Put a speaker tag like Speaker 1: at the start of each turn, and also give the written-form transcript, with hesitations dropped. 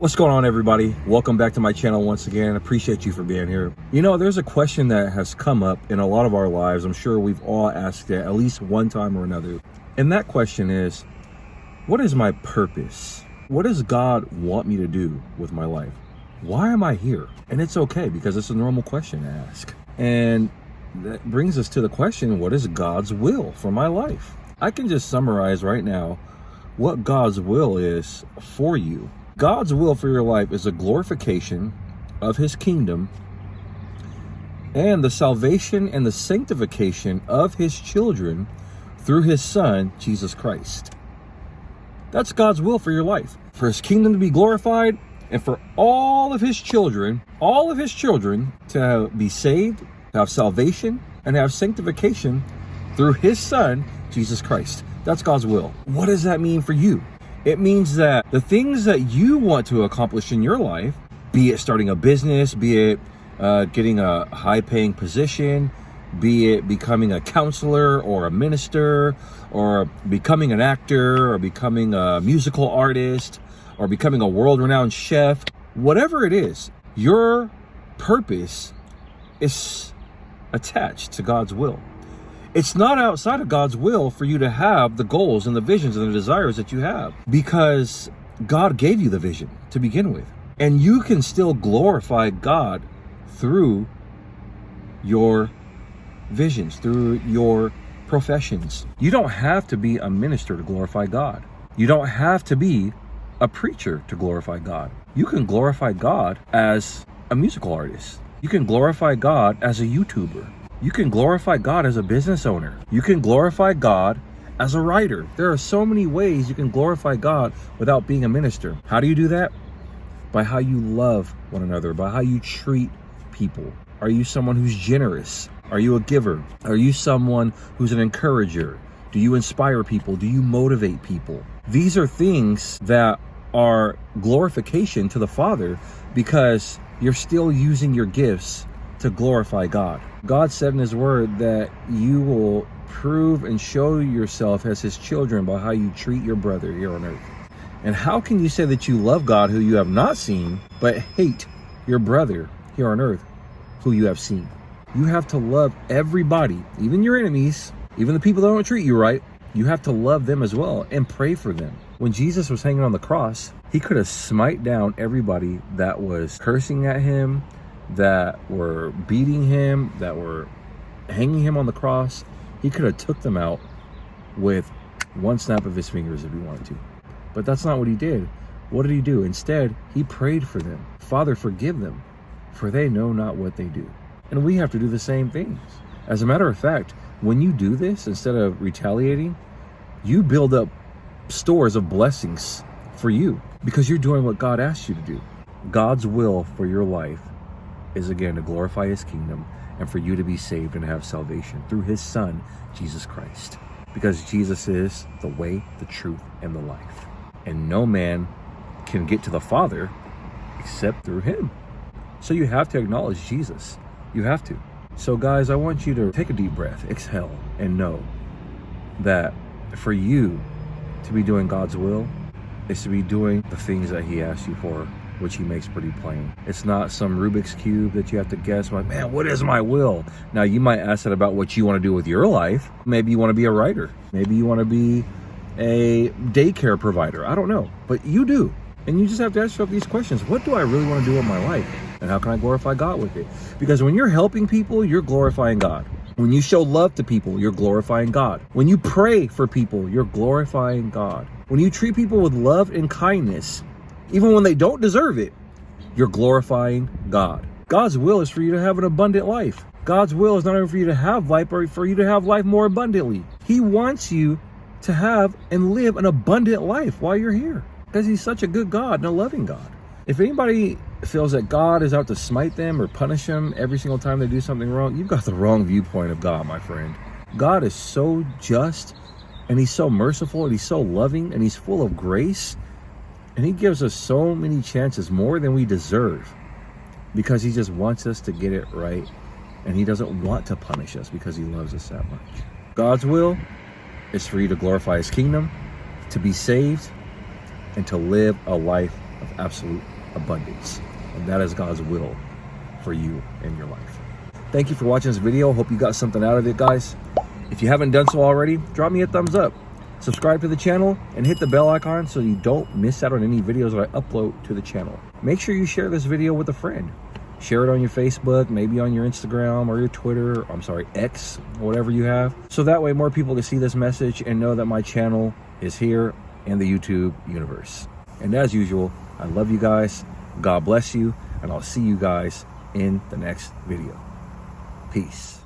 Speaker 1: What's going on, everybody? Welcome back to my channel once again. Appreciate you for being here. You know, there's a question that has come up in a lot of our lives. I'm sure we've all asked it at least one time or another. And that question is, what is my purpose? What does God want me to do with my life? Why am I here? And it's okay, because it's a normal question to ask. And that brings us to the question, what is God's will for my life? I can just summarize right now what God's will is for you. God's will for your life is a glorification of his kingdom and the salvation and the sanctification of his children through his son, Jesus Christ. That's God's will for your life. For his kingdom to be glorified and for all of his children to be saved, to have salvation and have sanctification through his son, Jesus Christ. That's God's will. What does that mean for you? It means that the things that you want to accomplish in your life, be it starting a business, be it getting a high-paying position, be it becoming a counselor or a minister, or becoming an actor, or becoming a musical artist, or becoming a world-renowned chef, whatever it is, your purpose is attached to God's will. It's not outside of God's will for you to have the goals and the visions and the desires that you have, because God gave you the vision to begin with. And you can still glorify God through your visions, through your professions. You don't have to be a minister to glorify God. You don't have to be a preacher to glorify God. You can glorify God as a musical artist. You can glorify God as a YouTuber. You can glorify God as a business owner. You can glorify God as a writer. There are so many ways you can glorify God without being a minister. How do you do that? By how you love one another, by how you treat people. Are you someone who's generous? Are you a giver? Are you someone who's an encourager? Do you inspire people? Do you motivate people? These are things that are glorification to the Father, because you're still using your gifts to glorify God. God said in his word that you will prove and show yourself as his children by how you treat your brother here on earth. And how can you say that you love God who you have not seen, but hate your brother here on earth who you have seen? You have to love everybody, even your enemies, even the people that don't treat you right. You have to love them as well and pray for them. When Jesus was hanging on the cross, he could have smite down everybody that was cursing at him, that were beating him, that were hanging him on the cross. He could have took them out with one snap of his fingers if he wanted to. But that's not what he did. What did he do? Instead, he prayed for them. Father, forgive them, for they know not what they do. And we have to do the same things. As a matter of fact, when you do this, instead of retaliating, you build up stores of blessings for you, because you're doing what God asked you to do. God's will for your life is, again, to glorify his kingdom and for you to be saved and have salvation through his son, Jesus Christ. Because Jesus is the way, the truth, and the life. And no man can get to the Father except through him. So you have to acknowledge Jesus. You have to. So guys, I want you to take a deep breath, exhale, and know that for you to be doing God's will is to be doing the things that he asked you for, which he makes pretty plain. It's not some Rubik's Cube that you have to guess, like, man, what is my will? Now, you might ask that about what you want to do with your life. Maybe you want to be a writer. Maybe you want to be a daycare provider. I don't know, but you do. And you just have to ask yourself these questions. What do I really want to do with my life? And how can I glorify God with it? Because when you're helping people, you're glorifying God. When you show love to people, you're glorifying God. When you pray for people, you're glorifying God. When you treat people with love and kindness, even when they don't deserve it, you're glorifying God. God's will is for you to have an abundant life. God's will is not only for you to have life, but for you to have life more abundantly. He wants you to have and live an abundant life while you're here, because he's such a good God and a loving God. If anybody feels that God is out to smite them or punish them every single time they do something wrong, you've got the wrong viewpoint of God, my friend. God is so just, and he's so merciful, and he's so loving, and he's full of grace. And he gives us so many chances, more than we deserve, because he just wants us to get it right. And he doesn't want to punish us because he loves us that much. God's will is for you to glorify his kingdom, to be saved, and to live a life of absolute abundance. And that is God's will for you in your life. Thank you for watching this video. Hope you got something out of it, guys. If you haven't done so already, drop me a thumbs up. Subscribe to the channel and hit the bell icon so you don't miss out on any videos that I upload to the channel. Make sure you share this video with a friend. Share it on your Facebook, maybe on your Instagram or your Twitter, X, whatever you have. So that way more people can see this message and know that my channel is here in the YouTube universe. And as usual, I love you guys. God bless you. And I'll see you guys in the next video. Peace.